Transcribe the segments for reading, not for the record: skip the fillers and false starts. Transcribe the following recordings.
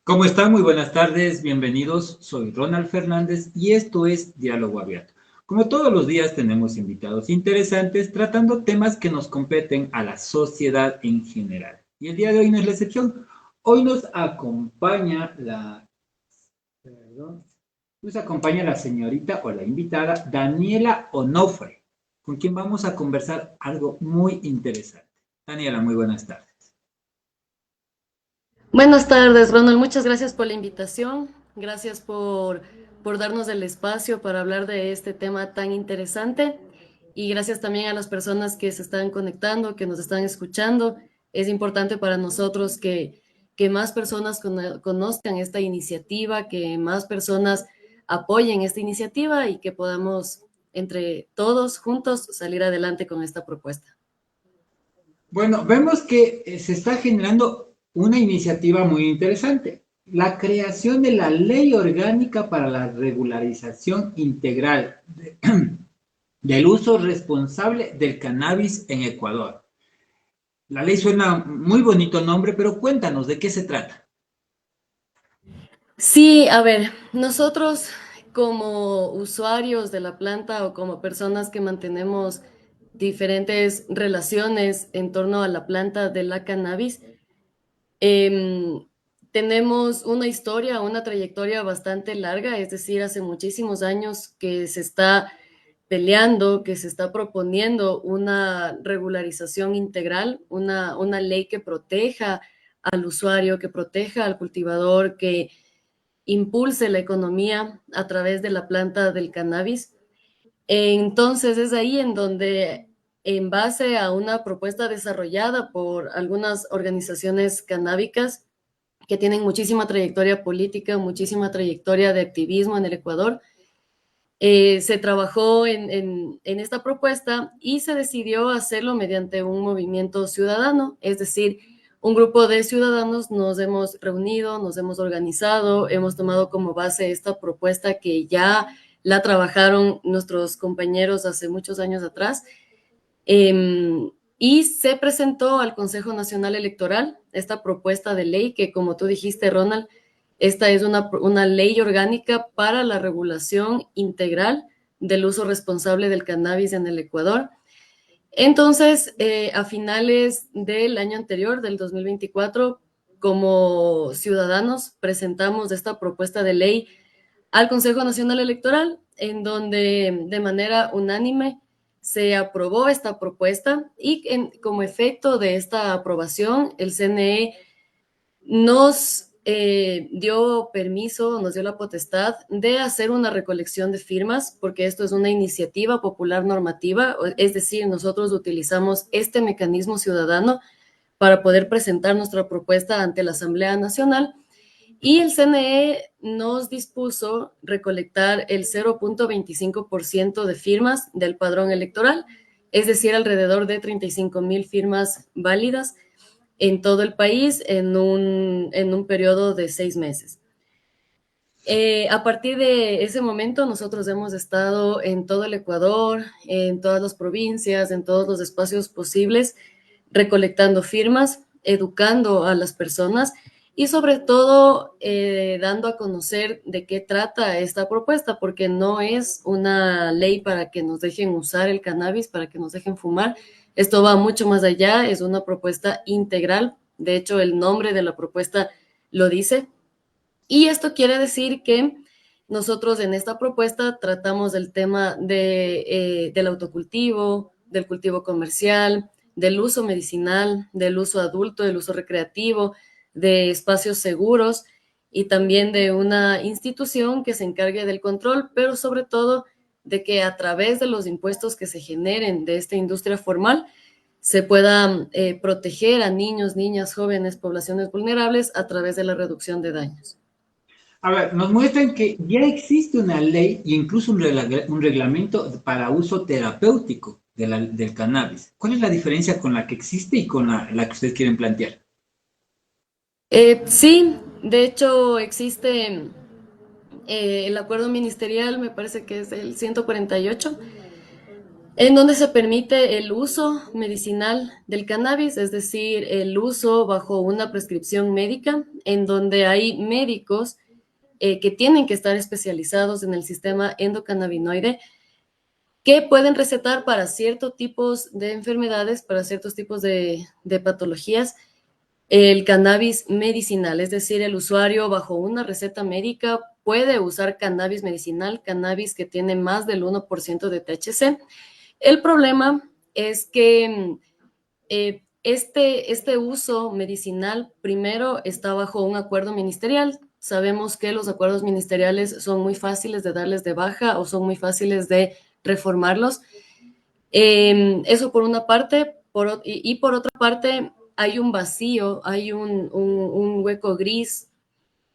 ¿Cómo están? Muy buenas tardes, bienvenidos. Soy Ronald Fernández y esto es Diálogo Abierto. Como todos los días tenemos invitados interesantes tratando temas que nos competen a la sociedad en general. Y el día de hoy no es la excepción. Hoy perdón, nos acompaña la señorita o la invitada Daniela Onofre, con quien vamos a conversar algo muy interesante. Daniela, muy buenas tardes. Buenas tardes, Ronald. Muchas gracias por la invitación. Gracias por darnos el espacio para hablar de este tema tan interesante. Y gracias también a las personas que se están conectando, que nos están escuchando. Es importante para nosotros que más personas conozcan esta iniciativa, que más personas apoyen esta iniciativa y que podamos entre todos juntos salir adelante con esta propuesta. Bueno, vemos que se está generando una iniciativa muy interesante, la creación de la Ley Orgánica para la Regularización Integral del uso responsable del cannabis en Ecuador. La ley suena muy bonito nombre, pero cuéntanos de qué se trata. Sí, a ver, nosotros como usuarios de la planta o como personas que mantenemos diferentes relaciones en torno a la planta de la cannabis, em, tenemos una historia, una trayectoria bastante larga, es decir, hace muchísimos años que se está peleando, que se está proponiendo una regularización integral, una ley que proteja al usuario, que proteja al cultivador, que impulse la economía a través de la planta del cannabis. Entonces es ahí en donde, en base a una propuesta desarrollada por algunas organizaciones canábicas que tienen muchísima trayectoria política, muchísima trayectoria de activismo en el Ecuador, se trabajó en esta propuesta y se decidió hacerlo mediante un movimiento ciudadano, es decir, un grupo de ciudadanos nos hemos reunido, nos hemos organizado, hemos tomado como base esta propuesta que ya la trabajaron nuestros compañeros hace muchos años atrás, y se presentó al Consejo Nacional Electoral esta propuesta de ley que, como tú dijiste, Ronald, esta es una ley orgánica para la regulación integral del uso responsable del cannabis en el Ecuador. Entonces, a finales del año anterior, del 2024, como ciudadanos, presentamos esta propuesta de ley al Consejo Nacional Electoral, en donde de manera unánime se aprobó esta propuesta y como efecto de esta aprobación, el CNE nos dio permiso, nos dio la potestad de hacer una recolección de firmas, porque esto es una iniciativa popular normativa, es decir, nosotros utilizamos este mecanismo ciudadano para poder presentar nuestra propuesta ante la Asamblea Nacional. Y el CNE nos dispuso recolectar el 0.25% de firmas del padrón electoral, es decir, alrededor de 35,000 firmas válidas en todo el país en un periodo de 6 meses. A partir de ese momento, nosotros hemos estado en todo el Ecuador, en todas las provincias, en todos los espacios posibles, recolectando firmas, educando a las personas y sobre todo dando a conocer de qué trata esta propuesta, porque no es una ley para que nos dejen usar el cannabis, para que nos dejen fumar. Esto va mucho más allá, es una propuesta integral. De hecho, el nombre de la propuesta lo dice. Y esto quiere decir que nosotros en esta propuesta tratamos del tema del autocultivo, del cultivo comercial, del uso medicinal, del uso adulto, del uso recreativo, de espacios seguros y también de una institución que se encargue del control, pero sobre todo de que a través de los impuestos que se generen de esta industria formal se pueda proteger a niños, niñas, jóvenes, poblaciones vulnerables a través de la reducción de daños. A ver, nos muestran que ya existe una ley e incluso un reglamento para uso terapéutico del cannabis. ¿Cuál es la diferencia con la que existe y con la que ustedes quieren plantear? Sí, de hecho existe el acuerdo ministerial, me parece que es el 148, en donde se permite el uso medicinal del cannabis, es decir, el uso bajo una prescripción médica, en donde hay médicos que tienen que estar especializados en el sistema endocannabinoide, que pueden recetar para ciertos tipos de enfermedades, para ciertos tipos de patologías, el cannabis medicinal, es decir, el usuario bajo una receta médica puede usar cannabis medicinal, cannabis que tiene más del 1% de THC. El problema es que este uso medicinal primero está bajo un acuerdo ministerial. Sabemos que los acuerdos ministeriales son muy fáciles de darles de baja o son muy fáciles de reformarlos. Eso por una parte, y por otra parte hay un vacío, hay un hueco gris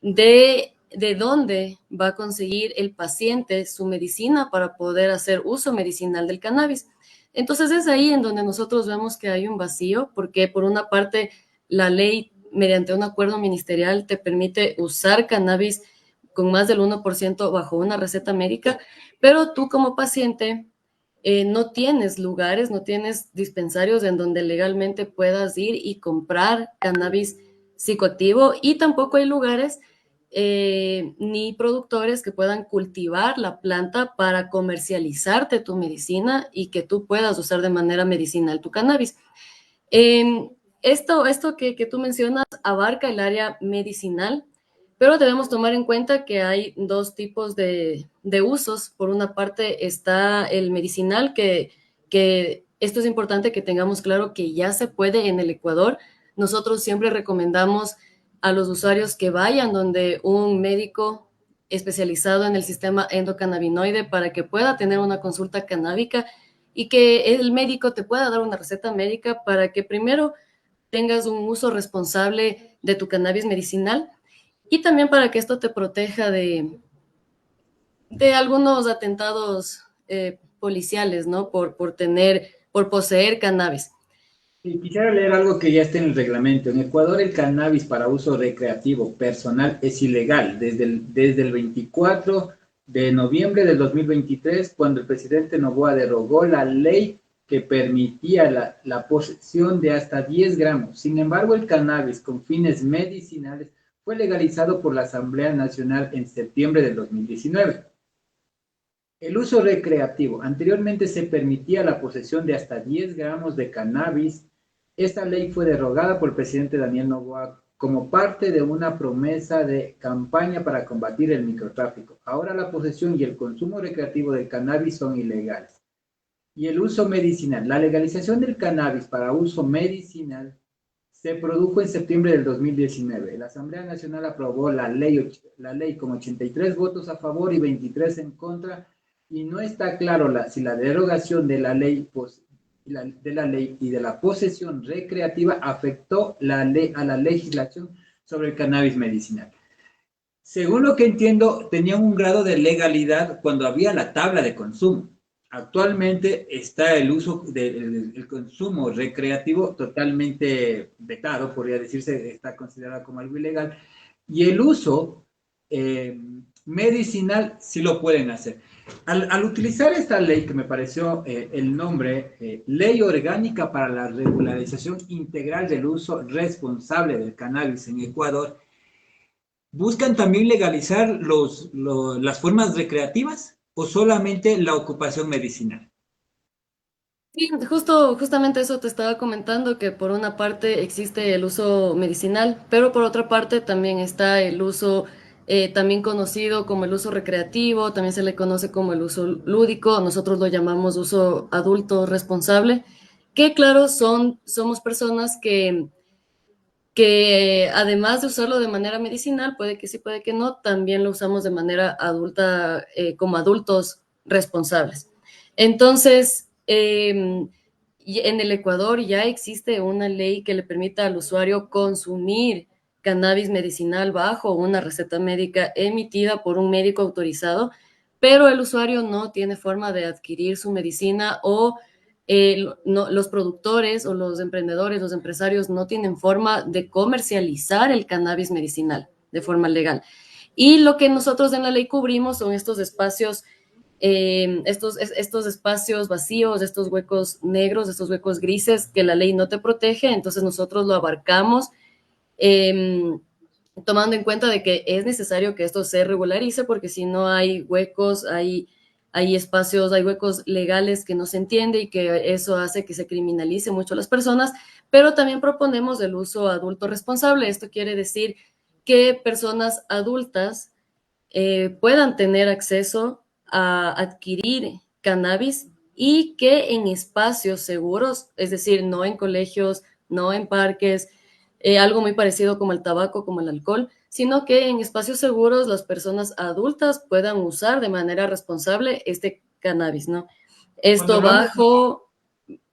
de dónde va a conseguir el paciente su medicina para poder hacer uso medicinal del cannabis. Entonces es ahí en donde nosotros vemos que hay un vacío, porque por una parte la ley, mediante un acuerdo ministerial, te permite usar cannabis con más del 1% bajo una receta médica, pero tú como paciente no tienes lugares, no tienes dispensarios en donde legalmente puedas ir y comprar cannabis psicoactivo, y tampoco hay lugares ni productores que puedan cultivar la planta para comercializarte tu medicina y que tú puedas usar de manera medicinal tu cannabis. Eh, esto que tú mencionas abarca el área medicinal, pero debemos tomar en cuenta que hay dos tipos de usos. Por una parte está el medicinal, que esto es importante que tengamos claro que ya se puede en el Ecuador. Nosotros siempre recomendamos a los usuarios que vayan donde un médico especializado en el sistema endocannabinoide para que pueda tener una consulta canábica y que el médico te pueda dar una receta médica para que primero tengas un uso responsable de tu cannabis medicinal, y también para que esto te proteja de algunos atentados policiales, ¿no? Por poseer cannabis. Y quisiera leer algo que ya está en el reglamento. En Ecuador, el cannabis para uso recreativo personal es ilegal desde el 24 de noviembre del 2023, cuando el presidente Noboa derogó la ley que permitía la posesión de hasta 10 gramos. Sin embargo, el cannabis con fines medicinales fue legalizado por la Asamblea Nacional en septiembre del 2019. El uso recreativo. Anteriormente se permitía la posesión de hasta 10 gramos de cannabis. Esta ley fue derogada por el presidente Daniel Noboa como parte de una promesa de campaña para combatir el microtráfico. Ahora la posesión y el consumo recreativo de cannabis son ilegales. Y el uso medicinal. La legalización del cannabis para uso medicinal se produjo en septiembre del 2019. La Asamblea Nacional aprobó la ley con 83 votos a favor y 23 en contra, y no está claro si la derogación de la ley y de la posesión recreativa afectó a la legislación sobre el cannabis medicinal. Según lo que entiendo, tenían un grado de legalidad cuando había la tabla de consumo. Actualmente está el uso del consumo recreativo totalmente vetado, podría decirse, está considerado como algo ilegal, y el uso medicinal sí lo pueden hacer. Al utilizar esta ley, que me pareció el nombre, Ley Orgánica para la Regularización Integral del Uso Responsable del Cannabis en Ecuador, ¿buscan también legalizar las formas recreativas o solamente la ocupación medicinal? Sí, justamente eso te estaba comentando, que por una parte existe el uso medicinal, pero por otra parte también está el uso, también conocido como el uso recreativo, también se le conoce como el uso lúdico, nosotros lo llamamos uso adulto responsable, que claro, somos personas que además de usarlo de manera medicinal, puede que sí, puede que no, también lo usamos de manera adulta, como adultos responsables. Entonces, y en el Ecuador ya existe una ley que le permita al usuario consumir cannabis medicinal bajo una receta médica emitida por un médico autorizado, pero el usuario no tiene forma de adquirir su medicina, o los productores o los emprendedores, los empresarios no tienen forma de comercializar el cannabis medicinal de forma legal. Y lo que nosotros en la ley cubrimos son estos espacios estos espacios vacíos, estos huecos negros, estos huecos grises que la ley no te protege, entonces nosotros lo abarcamos. Eh, Tomando en cuenta de que es necesario que esto se regularice porque si no hay huecos, hay espacios, hay huecos legales que no se entiende y que eso hace que se criminalice mucho a las personas, pero también proponemos el uso adulto responsable. Esto quiere decir que personas adultas puedan tener acceso a adquirir cannabis y que en espacios seguros, es decir, no en colegios, no en parques, algo muy parecido como el tabaco, como el alcohol, sino que en espacios seguros las personas adultas puedan usar de manera responsable este cannabis, ¿no? Cuando Esto hablamos, bajo,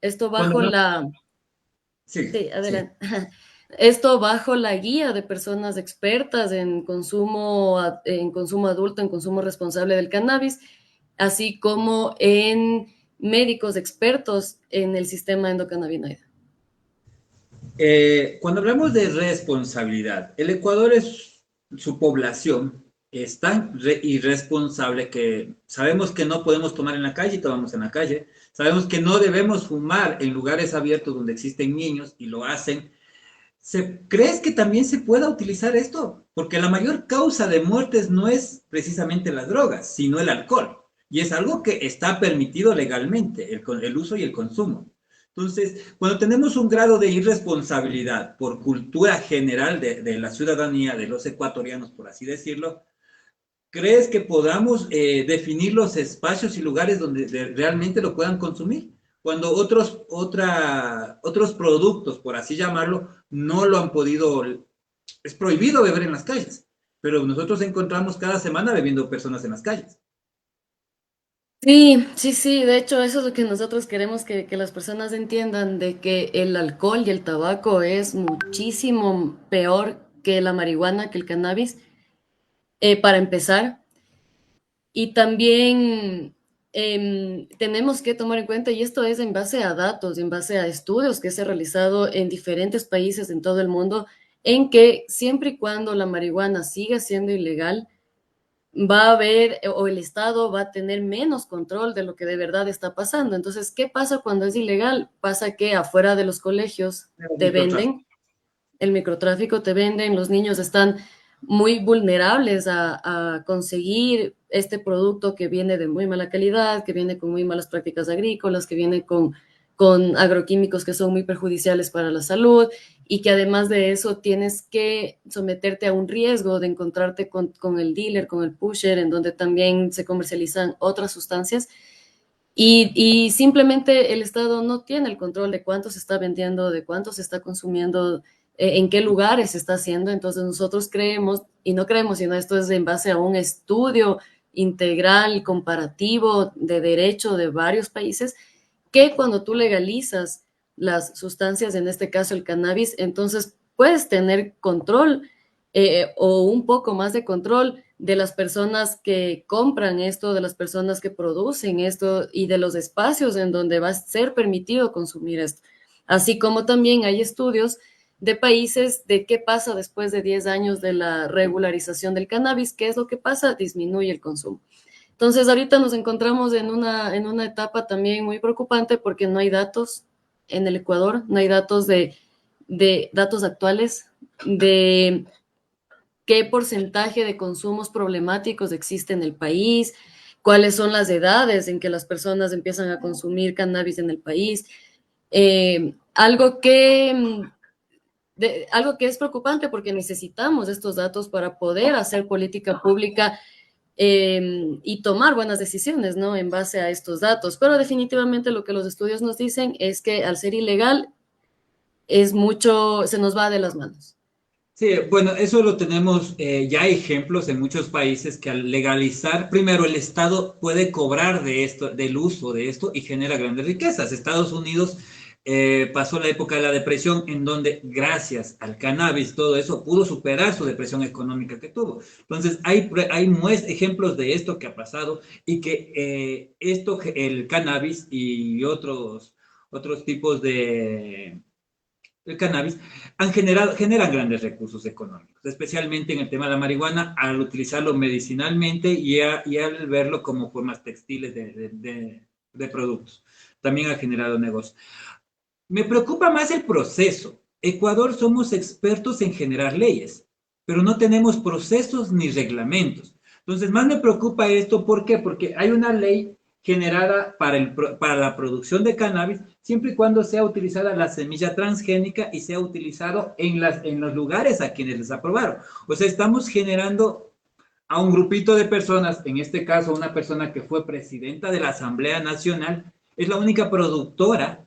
esto cuando bajo hablamos, la, sí, sí, sí. adelante. Esto bajo la guía de personas expertas en consumo adulto, en consumo responsable del cannabis, así como en médicos expertos en el sistema endocannabinoide. Cuando hablamos de responsabilidad, el Ecuador es su población es tan irresponsable que sabemos que no podemos tomar en la calle y tomamos en la calle. Sabemos que no debemos fumar en lugares abiertos donde existen niños y lo hacen. ¿Crees que también se pueda utilizar esto? Porque la mayor causa de muertes no es precisamente las drogas, sino el alcohol. Y es algo que está permitido legalmente, el uso y el consumo. Entonces, cuando tenemos un grado de irresponsabilidad por cultura general de la ciudadanía, de los ecuatorianos, por así decirlo, ¿crees que podamos definir los espacios y lugares donde realmente lo puedan consumir? Cuando otros productos, por así llamarlo, no lo han podido, es prohibido beber en las calles, pero nosotros encontramos cada semana bebiendo personas en las calles. Sí, sí, sí, de hecho eso es lo que nosotros queremos que las personas entiendan, de que el alcohol y el tabaco es muchísimo peor que la marihuana, que el cannabis, para empezar. Y también tenemos que tomar en cuenta, y esto es en base a datos, en base a estudios que se han realizado en diferentes países en todo el mundo, en que siempre y cuando la marihuana siga siendo ilegal, va a haber, o el Estado va a tener menos control de lo que de verdad está pasando. Entonces, ¿qué pasa cuando es ilegal? Pasa que afuera de los colegios te Microtráfico. venden el microtráfico, te venden, los niños están muy vulnerables a conseguir este producto que viene de muy mala calidad, que viene con muy malas prácticas agrícolas, que viene con agroquímicos que son muy perjudiciales para la salud y que además de eso tienes que someterte a un riesgo de encontrarte con el dealer, con el pusher, en donde también se comercializan otras sustancias. Y simplemente el Estado no tiene el control de cuánto se está vendiendo, de cuánto se está consumiendo, en qué lugares se está haciendo. Entonces nosotros creemos, y no creemos, sino esto es en base a un estudio integral, comparativo de derecho de varios países, que cuando tú legalizas las sustancias, en este caso el cannabis, entonces puedes tener control o un poco más de control de las personas que compran esto, de las personas que producen esto y de los espacios en donde va a ser permitido consumir esto. Así como también hay estudios de países de qué pasa después de 10 años de la regularización del cannabis, qué es lo que pasa, disminuye el consumo. Entonces, ahorita nos encontramos en una etapa también muy preocupante porque no hay datos en el Ecuador, no hay datos de datos actuales de qué porcentaje de consumos problemáticos existe en el país, cuáles son las edades en que las personas empiezan a consumir cannabis en el país. Algo que es preocupante porque necesitamos estos datos para poder hacer política pública y tomar buenas decisiones, ¿no? En base a estos datos. Pero definitivamente lo que los estudios nos dicen es que al ser ilegal es mucho, se nos va de las manos. Sí, bueno, eso lo tenemos, ya hay ejemplos en muchos países que al legalizar, primero el Estado puede cobrar de esto, del uso de esto y genera grandes riquezas. Estados Unidos pasó la época de la depresión en donde gracias al cannabis, todo eso pudo superar su depresión económica que tuvo. Entonces, hay ejemplos de esto que ha pasado y que el cannabis y otros tipos el cannabis, generan grandes recursos económicos, especialmente en el tema de la marihuana, al utilizarlo medicinalmente y al verlo como formas textiles de productos. También ha generado negocios. Me preocupa más el proceso. Ecuador somos expertos en generar leyes, pero no tenemos procesos ni reglamentos. Entonces, más me preocupa esto, ¿por qué? Porque hay una ley generada para la producción de cannabis, siempre y cuando sea utilizada la semilla transgénica y sea utilizado en los lugares a quienes les aprobaron. O sea, estamos generando a un grupito de personas, en este caso una persona que fue presidenta de la Asamblea Nacional, es la única productora,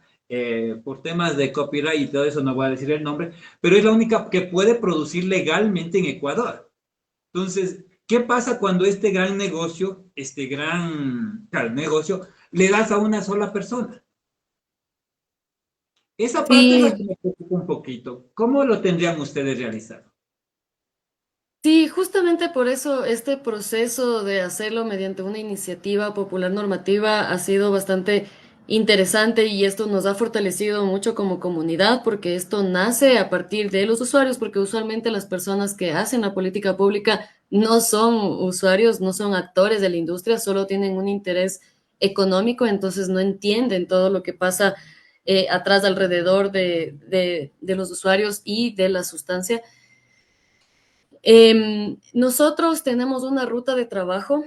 por temas de copyright y todo eso, no voy a decir el nombre, pero es la única que puede producir legalmente en Ecuador. Entonces, ¿qué pasa cuando este gran negocio, claro, negocio, le das a una sola persona? Esa parte es la que Sí, me preocupa un poquito. ¿Cómo lo tendrían ustedes realizado? sí, justamente por eso este proceso de hacerlo mediante una iniciativa popular normativa ha sido bastante interesante y esto nos ha fortalecido mucho como comunidad porque esto nace a partir de los usuarios, porque usualmente las personas que hacen la política pública no son usuarios, no son actores de la industria, solo tienen un interés económico, entonces no entienden todo lo que pasa atrás, alrededor de los usuarios y de la sustancia. Nosotros tenemos una ruta de trabajo,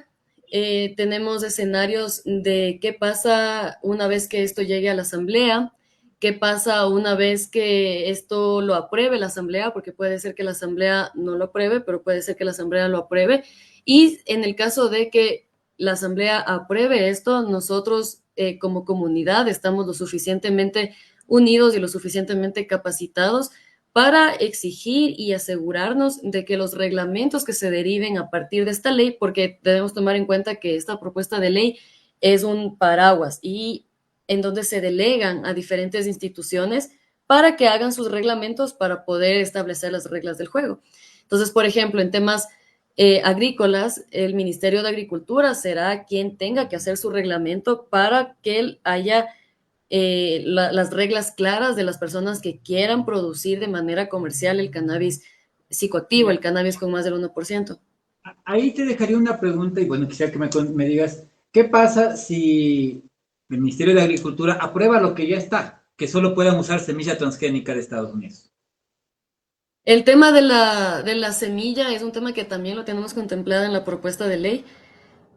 tenemos escenarios de qué pasa una vez que esto llegue a la asamblea, qué pasa una vez que esto lo apruebe la asamblea, porque puede ser que la asamblea no lo apruebe, pero puede ser que la asamblea lo apruebe. Y en el caso de que la asamblea apruebe esto, nosotros como comunidad estamos lo suficientemente unidos y lo suficientemente capacitados para exigir y asegurarnos de que los reglamentos que se deriven a partir de esta ley, porque debemos tomar en cuenta que esta propuesta de ley es un paraguas y en donde se delegan a diferentes instituciones para que hagan sus reglamentos para poder establecer las reglas del juego. Entonces, por ejemplo, en temas agrícolas, el Ministerio de Agricultura será quien tenga que hacer su reglamento para que haya las reglas claras de las personas que quieran producir de manera comercial el cannabis psicoactivo, Ya. el cannabis con más del 1%. Ahí te dejaría una pregunta y bueno, quisiera que me digas, ¿qué pasa si el Ministerio de Agricultura aprueba lo que ya está, que solo puedan usar semilla transgénica de Estados Unidos? El tema de la semilla es un tema que también lo tenemos contemplado en la propuesta de ley.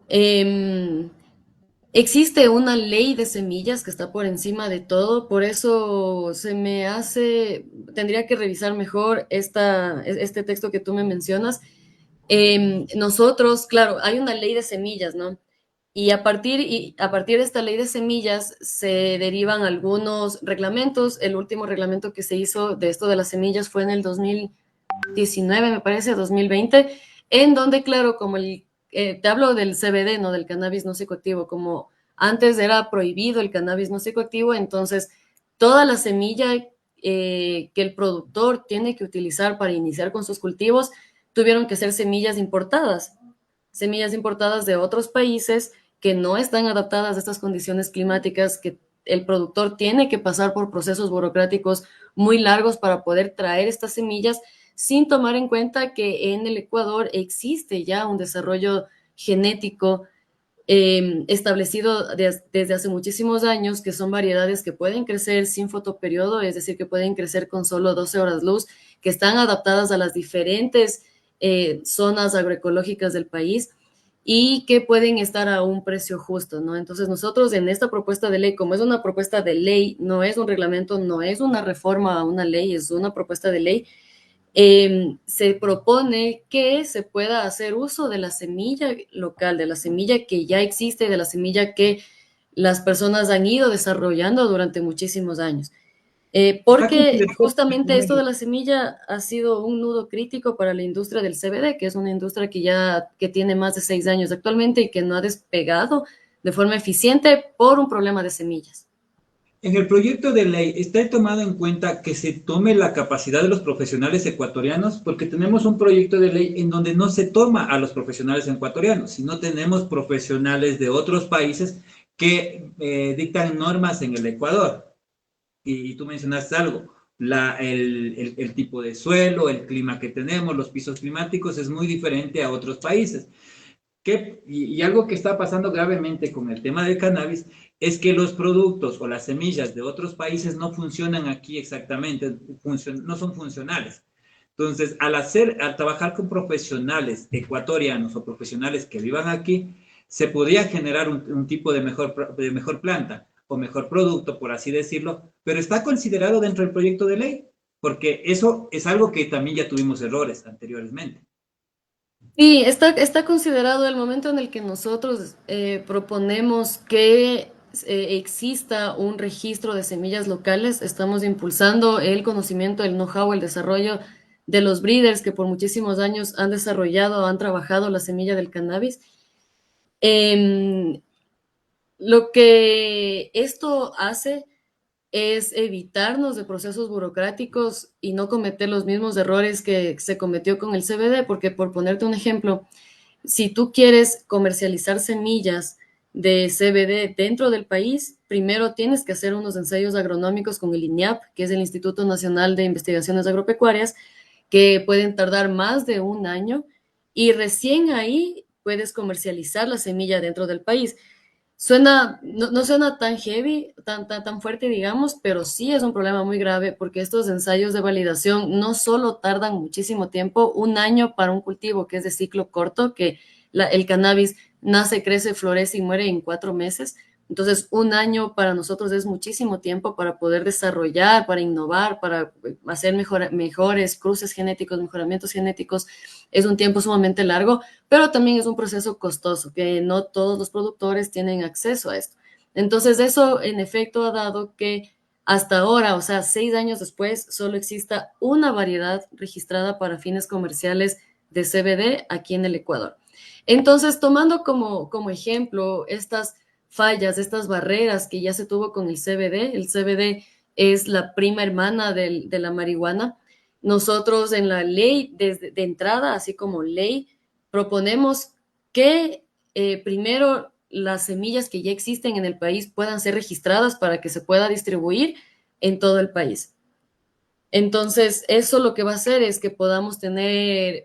Eh, Existe una ley de semillas que está por encima de todo, por eso se me hace, tendría que revisar mejor este texto que tú me mencionas. Nosotros, claro, hay una ley de semillas, ¿no? Y a partir de esta ley de semillas se derivan algunos reglamentos. El último reglamento que se hizo de esto de las semillas fue en el 2019, me parece, 2020, en donde, claro, te hablo del CBD, no del cannabis no psicoactivo, como antes era prohibido el cannabis no psicoactivo, entonces toda la semilla que el productor tiene que utilizar para iniciar con sus cultivos tuvieron que ser semillas importadas de otros países que no están adaptadas a estas condiciones climáticas, que el productor tiene que pasar por procesos burocráticos muy largos para poder traer estas semillas, sin tomar en cuenta que en el Ecuador existe ya un desarrollo genético establecido desde hace muchísimos años, que son variedades que pueden crecer sin fotoperiodo, es decir, que pueden crecer con solo 12 horas luz, que están adaptadas a las diferentes zonas agroecológicas del país y que pueden estar a un precio justo, ¿no? Entonces nosotros en esta propuesta de ley, como es una propuesta de ley, no es un reglamento, no es una reforma a una ley, es una propuesta de ley, se propone que se pueda hacer uso de la semilla local, de la semilla que ya existe, de la semilla que las personas han ido desarrollando durante muchísimos años. Está Porque considerado justamente una esto de la semilla ha sido un nudo crítico para la industria del CBD, que es una industria que tiene más de 6 años actualmente y que no ha despegado de forma eficiente por un problema de semillas. En el proyecto de ley está tomado en cuenta que se tome la capacidad de los profesionales ecuatorianos, porque tenemos un proyecto de ley en donde no se toma a los profesionales ecuatorianos, sino tenemos profesionales de otros países que dictan normas en el Ecuador. Y tú mencionaste algo. el tipo de suelo, el clima que tenemos, los pisos climáticos, es muy diferente a otros países. Y algo que está pasando gravemente con el tema del cannabis es que los productos o las semillas de otros países no funcionan aquí exactamente, no son funcionales. Entonces, al trabajar con profesionales ecuatorianos o profesionales que vivan aquí, se podría generar un tipo de mejor planta o mejor producto, por así decirlo, pero está considerado dentro del proyecto de ley, porque eso es algo que también ya tuvimos errores anteriormente. Sí, está considerado el momento en el que nosotros proponemos que exista un registro de semillas locales. Estamos impulsando el conocimiento, el know-how, el desarrollo de los breeders que por muchísimos años han desarrollado, han trabajado la semilla del cannabis. Em, lo que esto hace es evitarnos de procesos burocráticos y no cometer los mismos errores que se cometió con el CBD, porque por ponerte un ejemplo, si tú quieres comercializar semillas de CBD dentro del país, primero tienes que hacer unos ensayos agronómicos con el INIAP, que es el Instituto Nacional de Investigaciones Agropecuarias, que pueden tardar más de un año y recién ahí puedes comercializar la semilla dentro del país. No suena tan heavy, tan fuerte, digamos, pero sí es un problema muy grave porque estos ensayos de validación no solo tardan muchísimo tiempo, un año para un cultivo que es de ciclo corto, que el cannabis nace, crece, florece y muere en 4 meses. Entonces, un año para nosotros es muchísimo tiempo para poder desarrollar, para innovar, para hacer mejores cruces genéticos, mejoramientos genéticos. Es un tiempo sumamente largo, pero también es un proceso costoso, que no todos los productores tienen acceso a esto. Entonces, eso en efecto ha dado que hasta ahora, o sea, 6 años después, solo exista una variedad registrada para fines comerciales de CBD aquí en el Ecuador. Entonces, tomando como ejemplo estas fallas, estas barreras que ya se tuvo con el CBD es la prima hermana de la marihuana. Nosotros en la ley, desde de entrada, así como ley, proponemos que primero las semillas que ya existen en el país puedan ser registradas para que se pueda distribuir en todo el país. Entonces, eso lo que va a hacer es que podamos tener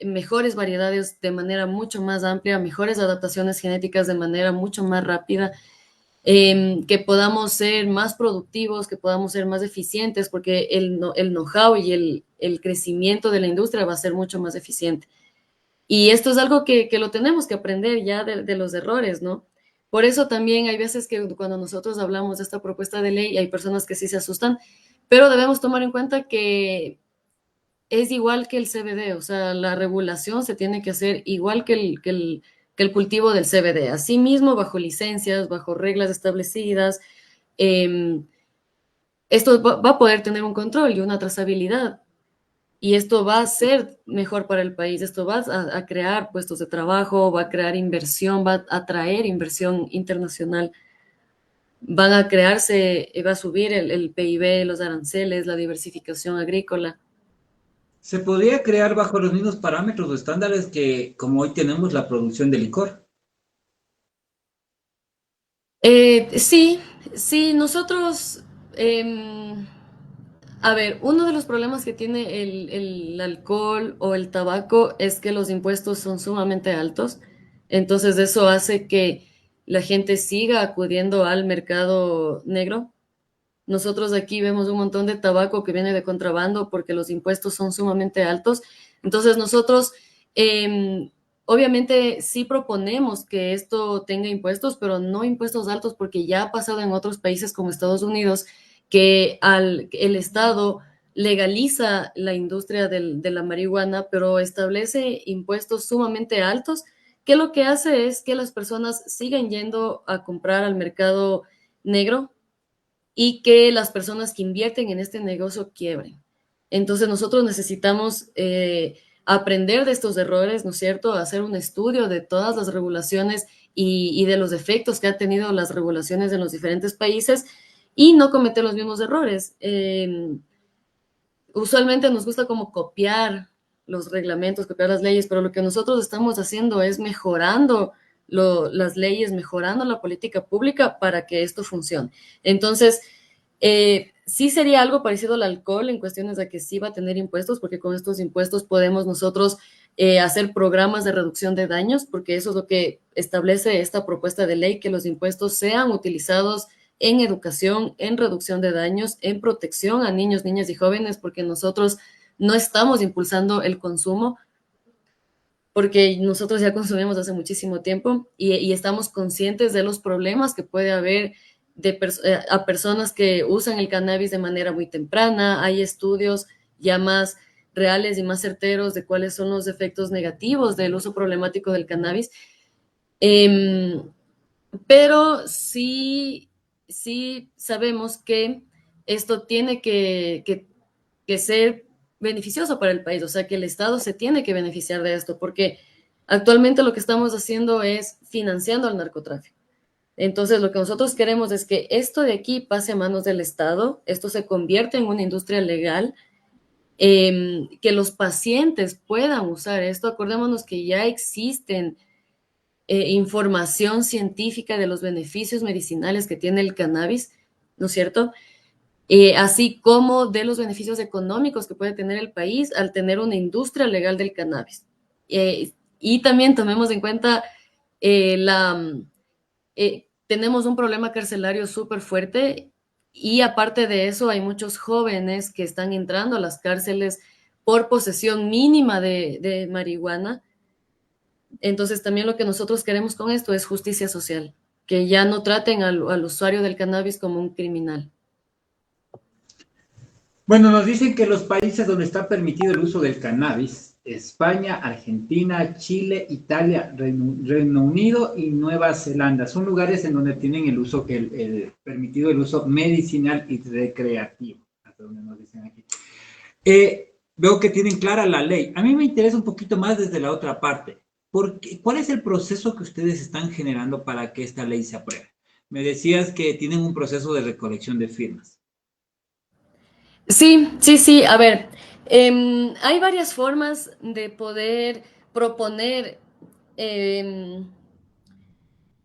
mejores variedades de manera mucho más amplia, mejores adaptaciones genéticas de manera mucho más rápida, que podamos ser más productivos, que podamos ser más eficientes, porque el know-how y el crecimiento de la industria va a ser mucho más eficiente. Y esto es algo que lo tenemos que aprender ya de los errores, ¿no? Por eso también hay veces que cuando nosotros hablamos de esta propuesta de ley, hay personas que sí se asustan, pero debemos tomar en cuenta que es igual que el CBD, o sea, la regulación se tiene que hacer igual que el cultivo del CBD, asimismo bajo licencias, bajo reglas establecidas. eh, Esto va a poder tener un control y una trazabilidad. Y esto va a ser mejor para el país, esto va a crear puestos de trabajo, va a crear inversión, va a atraer inversión internacional, van a crearse, va a subir el PIB, los aranceles, la diversificación agrícola. Se podría crear bajo los mismos parámetros o estándares que como hoy tenemos la producción de licor. Sí, sí, nosotros, a ver, uno de los problemas que tiene el alcohol o el tabaco es que los impuestos son sumamente altos. Entonces eso hace que la gente siga acudiendo al mercado negro. Nosotros aquí vemos un montón de tabaco que viene de contrabando porque los impuestos son sumamente altos. Entonces nosotros, eh, obviamente, sí proponemos que esto tenga impuestos, pero no impuestos altos porque ya ha pasado en otros países como Estados Unidos que el Estado legaliza la industria de la marihuana, pero establece impuestos sumamente altos, que lo que hace es que las personas sigan yendo a comprar al mercado negro y que las personas que invierten en este negocio quiebren. Entonces nosotros necesitamos aprender de estos errores, ¿no es cierto? Hacer un estudio de todas las regulaciones y de los efectos que han tenido las regulaciones en los diferentes países y no cometer los mismos errores. Usualmente nos gusta como copiar los reglamentos, copiar las leyes, pero lo que nosotros estamos haciendo es mejorando las leyes, mejorando la política pública para que esto funcione. Entonces, Sí sería algo parecido al alcohol en cuestiones de que sí va a tener impuestos, porque con estos impuestos podemos nosotros hacer programas de reducción de daños, porque eso es lo que establece esta propuesta de ley, que los impuestos sean utilizados en educación, en reducción de daños, en protección a niños, niñas y jóvenes, porque nosotros no estamos impulsando el consumo, porque nosotros ya consumimos hace muchísimo tiempo y estamos conscientes de los problemas que puede haber a personas que usan el cannabis de manera muy temprana. Hay estudios ya más reales y más certeros de cuáles son los efectos negativos del uso problemático del cannabis. Em, pero sí, sí sabemos que esto tiene que ser beneficioso para el país, o sea, que el Estado se tiene que beneficiar de esto, porque actualmente lo que estamos haciendo es financiando al narcotráfico. Entonces, lo que nosotros queremos es que esto de aquí pase a manos del Estado, esto se convierte en una industria legal, que los pacientes puedan usar esto. Acordémonos que ya existen información científica de los beneficios medicinales que tiene el cannabis, ¿no es cierto? Así como de los beneficios económicos que puede tener el país al tener una industria legal del cannabis. Y también tomemos en cuenta tenemos un problema carcelario súper fuerte y aparte de eso hay muchos jóvenes que están entrando a las cárceles por posesión mínima de marihuana. Entonces, también lo que nosotros queremos con esto es justicia social, que ya no traten al usuario del cannabis como un criminal. Bueno, nos dicen que los países donde está permitido el uso del cannabis, España, Argentina, Chile, Italia, Reino Unido y Nueva Zelanda, son lugares en donde tienen el uso, permitido el uso medicinal y recreativo, hasta donde nos dicen aquí. Veo que tienen clara la ley. A mí me interesa un poquito más desde la otra parte. ¿Cuál es el proceso que ustedes están generando para que esta ley se apruebe? Me decías que tienen un proceso de recolección de firmas. Sí, sí, sí. A ver, hay varias formas de poder proponer em,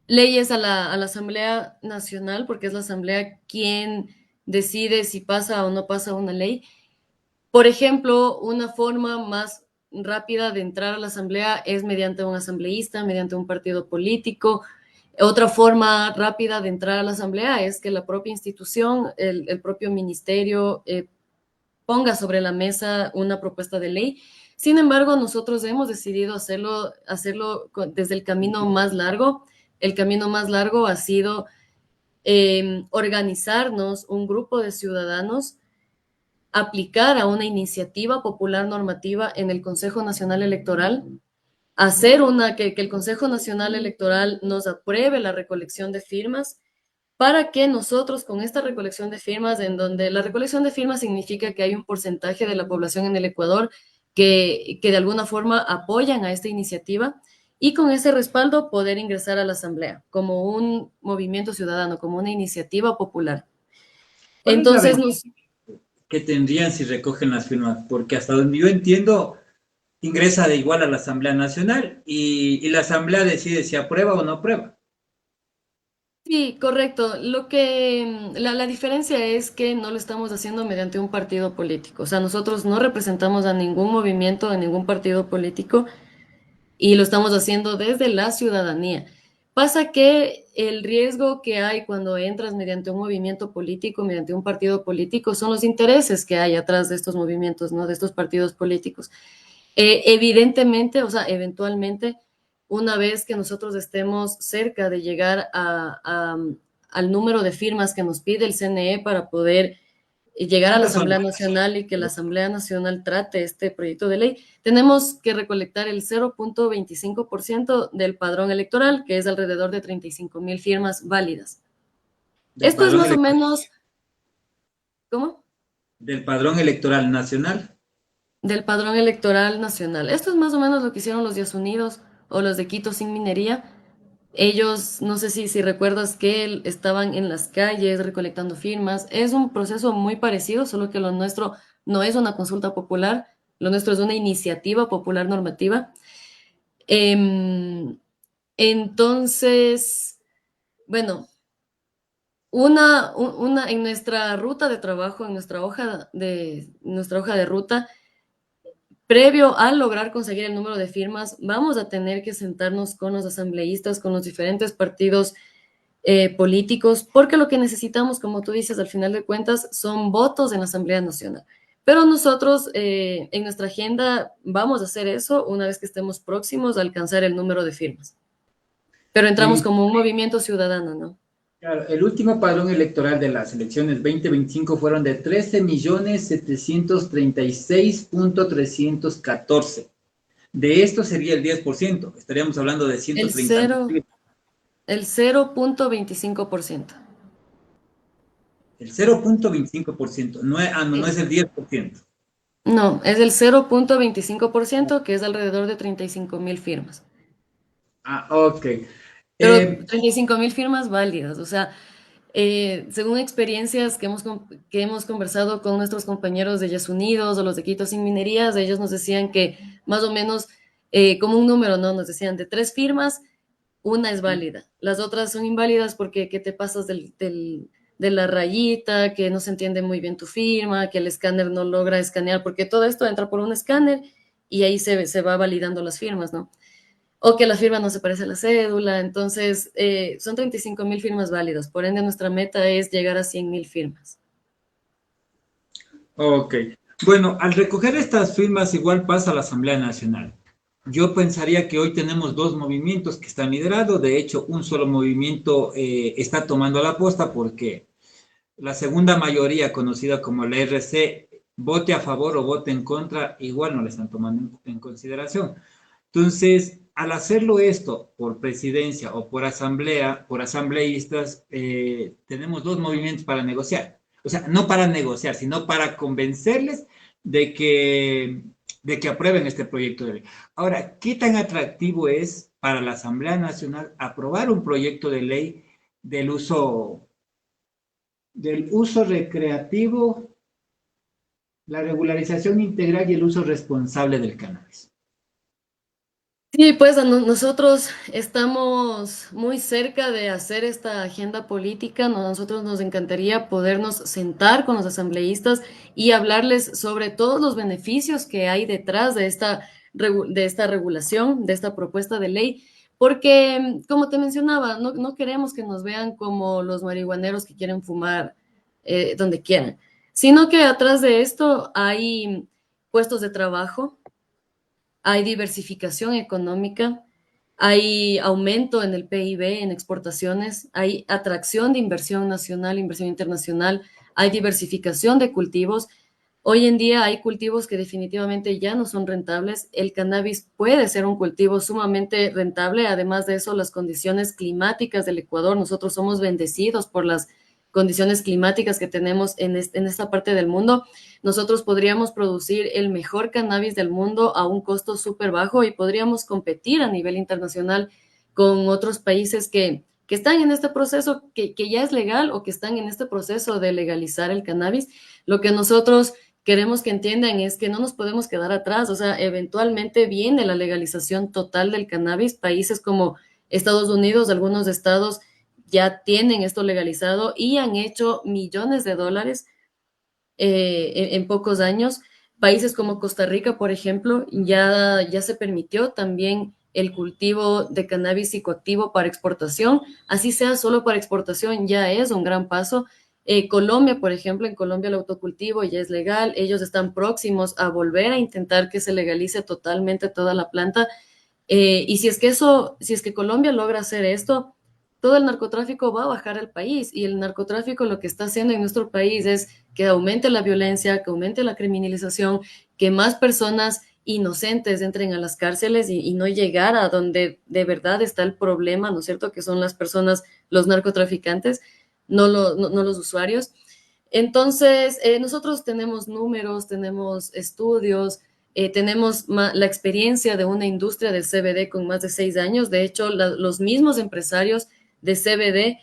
leyes a la Asamblea Nacional, porque es la Asamblea quien decide si pasa o no pasa una ley. Por ejemplo, una forma más rápida de entrar a la asamblea es mediante un asambleísta, mediante un partido político. Otra forma rápida de entrar a la asamblea es que la propia institución, el propio ministerio, ponga sobre la mesa una propuesta de ley. Sin embargo, nosotros hemos decidido hacerlo desde el camino más largo. El camino más largo ha sido organizarnos un grupo de ciudadanos, aplicar a una iniciativa popular normativa en el Consejo Nacional Electoral, hacer que el Consejo Nacional Electoral nos apruebe la recolección de firmas para que nosotros con esta recolección de firmas, en donde la recolección de firmas significa que hay un porcentaje de la población en el Ecuador que de alguna forma apoyan a esta iniciativa y con ese respaldo poder ingresar a la Asamblea como un movimiento ciudadano, como una iniciativa popular. ¿Cuál es la Entonces, ventaja que tendrían si recogen las firmas? Porque hasta donde yo entiendo, ingresa de igual a la Asamblea Nacional y la Asamblea decide si aprueba o no aprueba. sí, correcto. La diferencia es que no lo estamos haciendo mediante un partido político. O sea, nosotros no representamos a ningún movimiento, a ningún partido político y lo estamos haciendo desde la ciudadanía. Pasa que el riesgo que hay cuando entras mediante un movimiento político, mediante un partido político, son los intereses que hay atrás de estos movimientos, ¿no? De estos partidos políticos. Evidentemente, o sea, eventualmente, una vez que nosotros estemos cerca de llegar al número de firmas que nos pide el CNE para poder llegar a la ¿Cuántas son? Asamblea Nacional y que la Asamblea Nacional trate este proyecto de ley, tenemos que recolectar el 0.25% del padrón electoral, que es alrededor de 35.000 firmas válidas. Del Esto es padrón, más o menos, ¿cómo? del padrón electoral nacional. Del padrón electoral nacional. Esto es más o menos lo que hicieron los Días Unidos o los de Quito sin minería. Ellos, no sé si recuerdas que estaban en las calles recolectando firmas. Es un proceso muy parecido, solo que lo nuestro no es una consulta popular, lo nuestro es una iniciativa popular normativa. Em, entonces, bueno, En nuestra ruta de trabajo, en nuestra hoja de ruta, previo a lograr conseguir el número de firmas, vamos a tener que sentarnos con los asambleístas, con los diferentes partidos políticos, porque lo que necesitamos, como tú dices, al final de cuentas, son votos en la Asamblea Nacional. Pero nosotros en nuestra agenda vamos a hacer eso una vez que estemos próximos a alcanzar el número de firmas. Pero entramos Y como un movimiento ciudadano, ¿no? claro, el último padrón electoral de las elecciones 2025 fueron de 13.736.314. De esto sería el 10%. Estaríamos hablando de El 130.000. el 0,25%. El 0.25%. No es, no Sí. es el 10%. No, es el 0,25%, que es alrededor de 35.000 firmas. Ah, ok. Pero Eh, 35.000 firmas válidas, o sea, según experiencias que hemos conversado con nuestros compañeros de Yes Unidos o los de Quito Sin Minerías, ellos nos decían que más o menos, como un número, ¿no? Nos decían de 3 firmas, una es válida. Las otras son inválidas porque que te pasas de la rayita, que no se entiende muy bien tu firma, que el escáner no logra escanear, porque todo esto entra por un escáner y ahí se va validando las firmas, ¿no? O que la firma no se parece a la cédula. Entonces, son 35.000 firmas válidas. Por ende, nuestra meta es llegar a 100.000 firmas. ok. Bueno, al recoger estas firmas igual pasa a la Asamblea Nacional. Yo pensaría que hoy tenemos dos movimientos que están liderados. De hecho, un solo movimiento está tomando la posta porque la segunda mayoría, conocida como la RC, vote a favor o vote en contra, igual no la están tomando en consideración. Entonces, al hacerlo esto por presidencia o por asamblea, por asambleístas, tenemos dos movimientos para negociar. O sea, no para negociar, sino para convencerles de que aprueben este proyecto de ley. Ahora, ¿qué tan atractivo es para la Asamblea Nacional aprobar un proyecto de ley del uso recreativo, la regularización integral y el uso responsable del cannabis? Sí, pues nosotros estamos muy cerca de hacer esta agenda política. Nosotros nos encantaría podernos sentar con los asambleístas y hablarles sobre todos los beneficios que hay detrás de esta regulación, de esta propuesta de ley, porque, como te mencionaba, no queremos que nos vean como los marihuaneros que quieren fumar donde quieran, sino que atrás de esto hay puestos de trabajo, hay diversificación económica, hay aumento en el PIB, en exportaciones, hay atracción de inversión nacional, inversión internacional, hay diversificación de cultivos. Hoy en día hay cultivos que definitivamente ya no son rentables. El cannabis puede ser un cultivo sumamente rentable. Además de eso, las condiciones climáticas del Ecuador, nosotros somos bendecidos por las condiciones climáticas que tenemos en esta parte del mundo. Nosotros podríamos producir el mejor cannabis del mundo a un costo súper bajo y podríamos competir a nivel internacional con otros países que están en este proceso, que ya es legal o que están en este proceso de legalizar el cannabis. Lo que nosotros queremos que entiendan es que no nos podemos quedar atrás, o sea, eventualmente viene la legalización total del cannabis. Países como Estados Unidos, algunos estados ya tienen esto legalizado y han hecho millones de dólares en pocos años. Países como Costa Rica, por ejemplo, ya se permitió también el cultivo de cannabis psicoactivo para exportación, así sea solo para exportación, ya es un gran paso. Colombia, por ejemplo, en Colombia el autocultivo ya es legal, ellos están próximos a volver a intentar que se legalice totalmente toda la planta. Y si es que Colombia logra hacer esto, todo el narcotráfico va a bajar al país, y el narcotráfico lo que está haciendo en nuestro país es que aumente la violencia, que aumente la criminalización, que más personas inocentes entren a las cárceles y no llegar a donde de verdad está el problema, ¿no es cierto? Que son las personas, los narcotraficantes, no los usuarios. Entonces, nosotros tenemos números, tenemos estudios, tenemos la experiencia de una industria del CBD con más de 6 años. De hecho, los mismos empresarios de CBD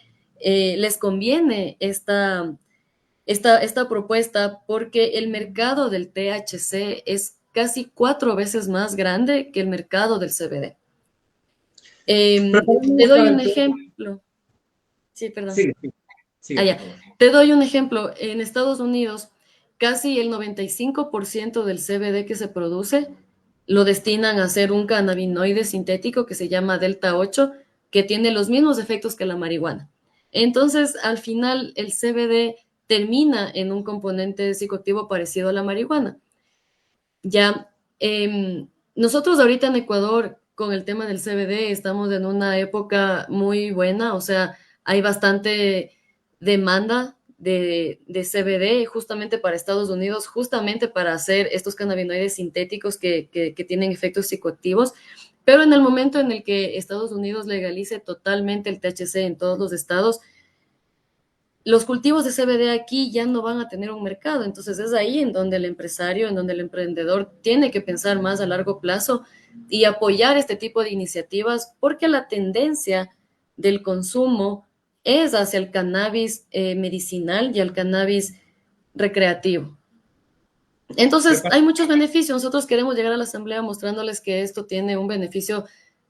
les conviene esta propuesta porque el mercado del THC es casi 4 veces más grande que el mercado del CBD. Te Preparamos doy para un el ejemplo. Sí, perdón. Sí, sí. Sigue, por Allá. favor. Te doy un ejemplo. En Estados Unidos, casi el 95% del CBD que se produce lo destinan a hacer un cannabinoide sintético que se llama Delta 8, que tiene los mismos efectos que la marihuana. Entonces, al final, el CBD termina en un componente psicoactivo parecido a la marihuana. Ya, nosotros ahorita en Ecuador, con el tema del CBD, estamos en una época muy buena, o sea, hay bastante demanda de CBD justamente para Estados Unidos, justamente para hacer estos cannabinoides sintéticos que tienen efectos psicoactivos. Pero en el momento en el que Estados Unidos legalice totalmente el THC en todos los estados, los cultivos de CBD aquí ya no van a tener un mercado. Entonces es ahí en donde el empresario, en donde el emprendedor tiene que pensar más a largo plazo y apoyar este tipo de iniciativas porque la tendencia del consumo es hacia el cannabis medicinal y al cannabis recreativo. Entonces hay muchos beneficios. Nosotros queremos llegar a la asamblea mostrándoles que esto tiene un beneficio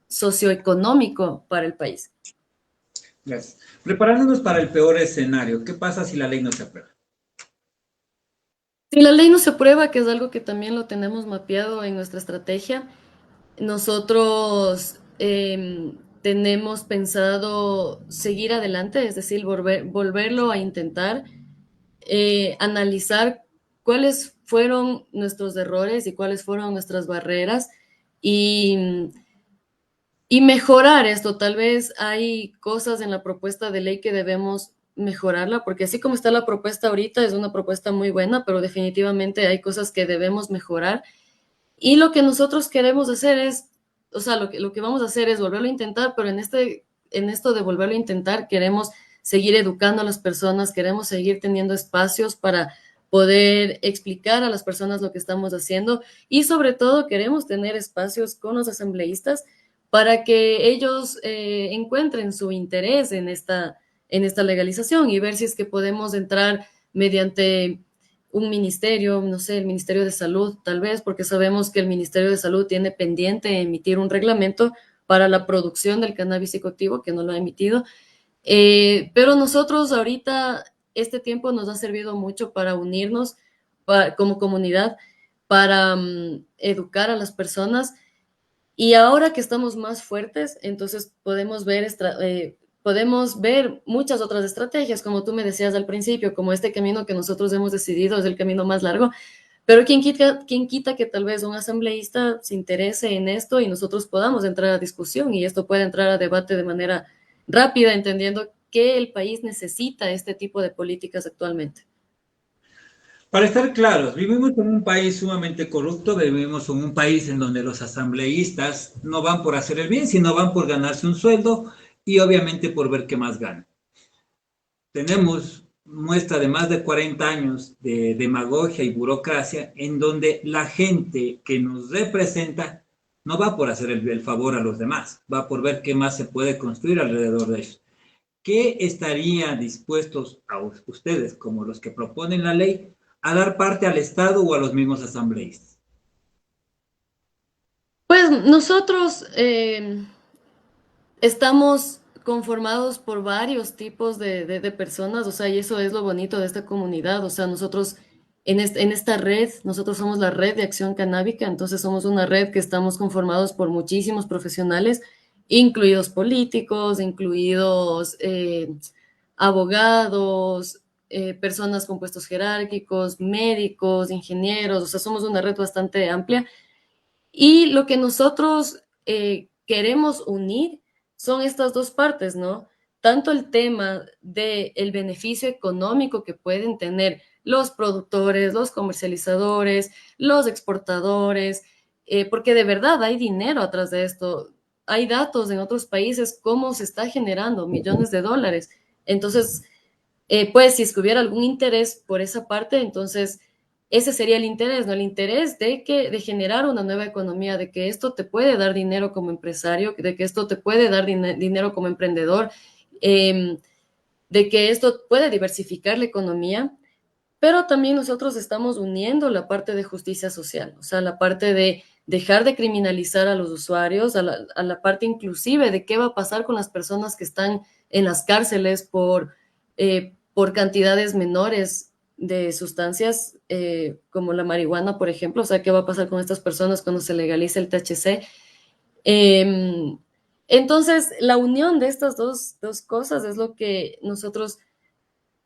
socioeconómico para el país. Gracias. Preparándonos para el peor escenario, ¿qué pasa si la ley no se aprueba? Si la ley no se aprueba, que es algo que también lo tenemos mapeado en nuestra estrategia, nosotros tenemos pensado seguir adelante, es decir, volverlo a intentar, analizar cuáles fueron nuestros errores y cuáles fueron nuestras barreras y, y mejorar esto. Tal vez hay cosas en la propuesta de ley que debemos mejorarla, porque así como está la propuesta ahorita, es una propuesta muy buena, pero definitivamente hay cosas que debemos mejorar. Y lo que nosotros queremos hacer es, o sea, lo que vamos a hacer es volverlo a intentar, pero en esto de volverlo a intentar queremos seguir educando a las personas, queremos seguir teniendo espacios para poder explicar a las personas lo que estamos haciendo y sobre todo queremos tener espacios con los asambleístas para que ellos encuentren su interés en esta legalización y ver si es que podemos entrar mediante un ministerio, no sé, el Ministerio de Salud, tal vez, porque sabemos que el Ministerio de Salud tiene pendiente emitir un reglamento para la producción del cannabis psicoactivo, que no lo ha emitido. Pero nosotros ahorita, este tiempo nos ha servido mucho para unirnos como comunidad, para educar a las personas y ahora que estamos más fuertes, entonces podemos ver muchas otras estrategias, como tú me decías al principio, como este camino que nosotros hemos decidido es el camino más largo, pero quién quita que tal vez un asambleísta se interese en esto y nosotros podamos entrar a discusión y esto puede entrar a debate de manera rápida, entendiendo que el país necesita este tipo de políticas actualmente. Para estar claros, vivimos en un país sumamente corrupto, vivimos en un país en donde los asambleístas no van por hacer el bien, sino van por ganarse un sueldo y obviamente por ver qué más ganan. Tenemos muestra de más de 40 años de demagogia y burocracia en donde la gente que nos representa no va por hacer el favor a los demás, va por ver qué más se puede construir alrededor de ellos. ¿Qué estarían dispuestos a ustedes, como los que proponen la ley, a dar parte al Estado o a los mismos asambleístas? Pues nosotros estamos conformados por varios tipos de personas, o sea, y eso es lo bonito de esta comunidad, o sea, nosotros en esta red, nosotros somos la red de acción canábica, entonces somos una red que estamos conformados por muchísimos profesionales, incluidos políticos, incluidos abogados, personas con puestos jerárquicos, médicos, ingenieros, o sea, somos una red bastante amplia y lo que nosotros queremos unir son estas dos partes, ¿no? Tanto el tema del beneficio económico que pueden tener los productores, los comercializadores, los exportadores, porque de verdad hay dinero atrás de esto. Hay datos en otros países cómo se está generando millones de dólares. Entonces, pues si es que hubiera algún interés por esa parte, entonces ese sería el interés, ¿no? El interés de generar una nueva economía, de que esto te puede dar dinero como empresario, de que esto te puede dar dinero como emprendedor, eh, de que esto puede diversificar la economía, pero también nosotros estamos uniendo la parte de justicia social, o sea, la parte de dejar de criminalizar a los usuarios, a la parte inclusive de qué va a pasar con las personas que están en las cárceles por cantidades menores de sustancias como la marihuana, por ejemplo. O sea, ¿qué va a pasar con estas personas cuando se legalice el THC? Eh, entonces, la unión de estas dos cosas es lo que nosotros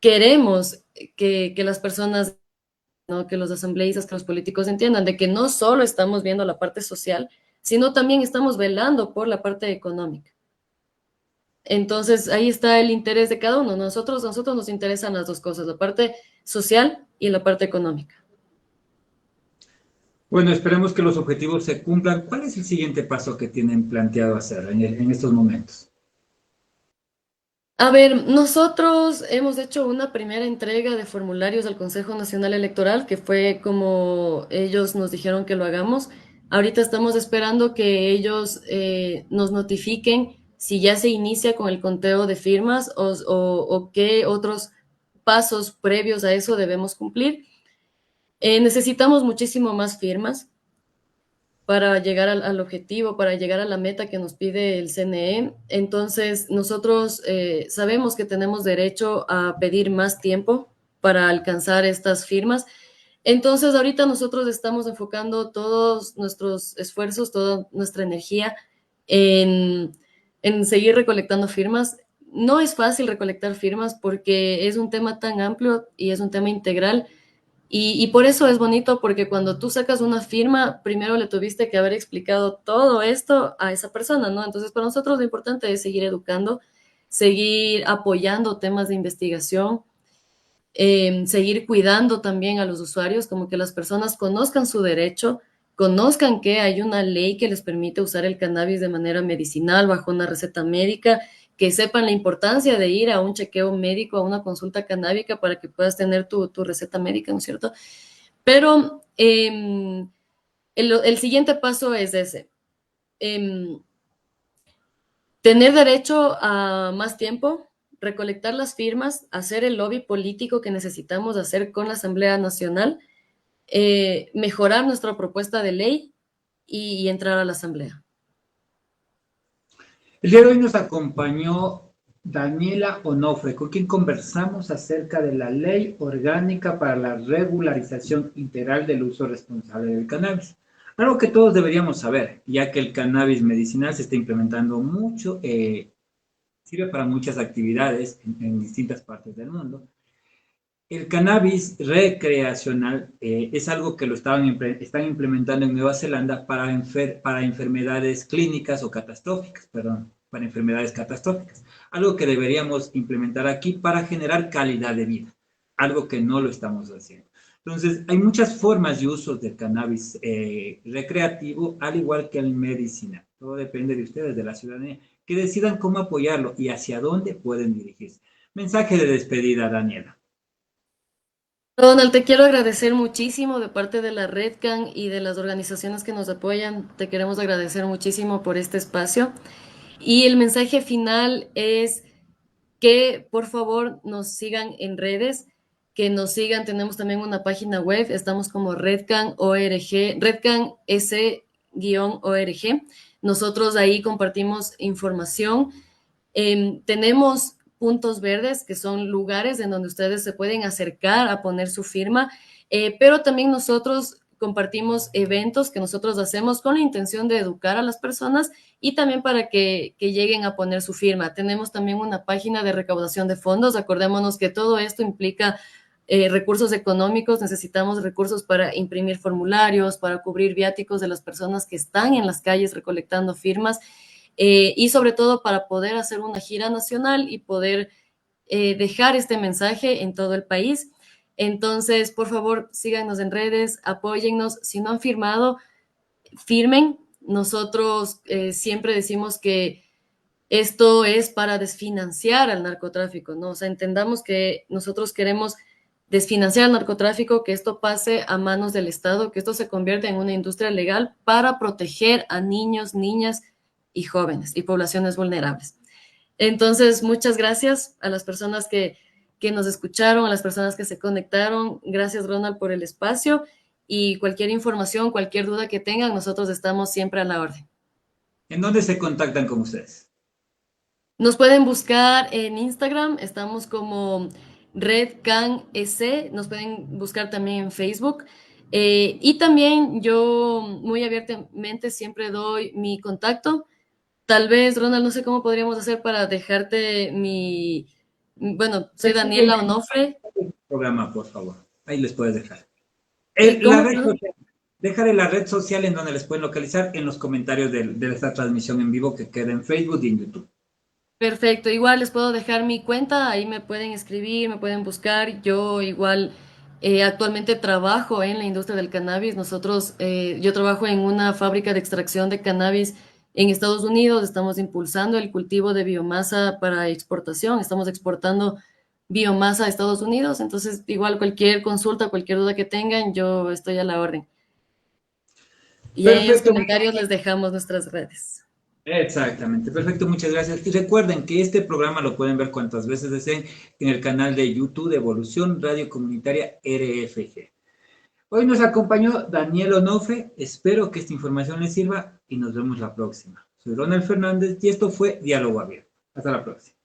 queremos que las personas, ¿no? Que los asambleístas, que los políticos entiendan, de que no solo estamos viendo la parte social, sino también estamos velando por la parte económica. Entonces, ahí está el interés de cada uno. Nosotros nos interesan las dos cosas, la parte social y la parte económica. Bueno, esperemos que los objetivos se cumplan. ¿Cuál es el siguiente paso que tienen planteado hacer en estos momentos? A ver, nosotros hemos hecho una primera entrega de formularios al Consejo Nacional Electoral, que fue como ellos nos dijeron que lo hagamos. Ahorita estamos esperando que ellos nos notifiquen si ya se inicia con el conteo de firmas o qué otros pasos previos a eso debemos cumplir. Necesitamos muchísimo más firmas para llegar al objetivo, para llegar a la meta que nos pide el CNE. Entonces, nosotros sabemos que tenemos derecho a pedir más tiempo para alcanzar estas firmas. Entonces, ahorita nosotros estamos enfocando todos nuestros esfuerzos, toda nuestra energía en, en seguir recolectando firmas. No es fácil recolectar firmas porque es un tema tan amplio y es un tema integral y por eso es bonito, porque cuando tú sacas una firma, primero le tuviste que haber explicado todo esto a esa persona, ¿no? Entonces, para nosotros lo importante es seguir educando, seguir apoyando temas de investigación, seguir cuidando también a los usuarios, como que las personas conozcan su derecho, conozcan que hay una ley que les permite usar el cannabis de manera medicinal bajo una receta médica, que sepan la importancia de ir a un chequeo médico, a una consulta canábica para que puedas tener tu receta médica, ¿no es cierto? Pero el siguiente paso es ese. Eh, Tener derecho a más tiempo, recolectar las firmas, hacer el lobby político que necesitamos hacer con la Asamblea Nacional, mejorar nuestra propuesta de ley y entrar a la Asamblea. El día de hoy nos acompañó Daniela Onofre, con quien conversamos acerca de la Ley Orgánica para la Regularización Integral del Uso Responsable del Cannabis. Algo que todos deberíamos saber, ya que el cannabis medicinal se está implementando mucho, sirve para muchas actividades en distintas partes del mundo. El cannabis recreacional es algo que están implementando en Nueva Zelanda para enfermedades clínicas o catastróficas, perdón, para enfermedades catastróficas. Algo que deberíamos implementar aquí para generar calidad de vida, algo que no lo estamos haciendo. Entonces, hay muchas formas de uso del cannabis recreativo, al igual que el medicinal. Todo depende de ustedes, de la ciudadanía, que decidan cómo apoyarlo y hacia dónde pueden dirigirse. Mensaje de despedida, Daniela. Donald, te quiero agradecer muchísimo de parte de la RedCan y de las organizaciones que nos apoyan. Te queremos agradecer muchísimo por este espacio. Y el mensaje final es que por favor nos sigan en redes, que nos sigan. Tenemos también una página web, estamos como RedCan.org, RedCan-S-org. Nosotros ahí compartimos información. Tenemos puntos verdes, que son lugares en donde ustedes se pueden acercar a poner su firma, pero también nosotros compartimos eventos que nosotros hacemos con la intención de educar a las personas y también para que lleguen a poner su firma. Tenemos también una página de recaudación de fondos. Acordémonos que todo esto implica recursos económicos, necesitamos recursos para imprimir formularios, para cubrir viáticos de las personas que están en las calles recolectando firmas y sobre todo para poder hacer una gira nacional y poder dejar este mensaje en todo el país. Entonces, por favor, síganos en redes, apóyennos. Si no han firmado, firmen. Nosotros siempre decimos que esto es para desfinanciar al narcotráfico, ¿no? O sea, entendamos que nosotros queremos desfinanciar al narcotráfico, que esto pase a manos del Estado, que esto se convierta en una industria legal para proteger a niños, niñas y jóvenes y poblaciones vulnerables. Entonces, muchas gracias a las personas que nos escucharon, a las personas que se conectaron. Gracias, Ronald, por el espacio y cualquier información, cualquier duda que tengan, nosotros estamos siempre a la orden. ¿En dónde se contactan con ustedes? Nos pueden buscar en Instagram, estamos como Red Can EC, nos pueden buscar también en Facebook. Y también yo muy abiertamente siempre doy mi contacto. Tal vez, Ronald, no sé cómo podríamos hacer para dejarte bueno, soy Daniela Onofre. Programa, por favor. Ahí les puedes dejar. ¿Y La cómo, red perdón? social. Dejaré la red social en donde les pueden localizar en los comentarios de esta transmisión en vivo que queda en Facebook y en YouTube. Perfecto, igual les puedo dejar mi cuenta, ahí me pueden escribir, me pueden buscar. Yo igual actualmente trabajo en la industria del cannabis. Yo trabajo en una fábrica de extracción de cannabis en Estados Unidos. Estamos impulsando el cultivo de biomasa para exportación. Estamos exportando biomasa a Estados Unidos. Entonces, igual cualquier consulta, cualquier duda que tengan, yo estoy a la orden. Y ahí en los Perfecto. comentarios les dejamos nuestras redes. Exactamente, perfecto, muchas gracias. Y recuerden que este programa lo pueden ver cuantas veces deseen en el canal de YouTube de Evolución Radio Comunitaria RFG. Hoy nos acompañó Daniel Onofre, espero que esta información les sirva y nos vemos la próxima. Soy Ronald Fernández y esto fue Diálogo Abierto. Hasta la próxima.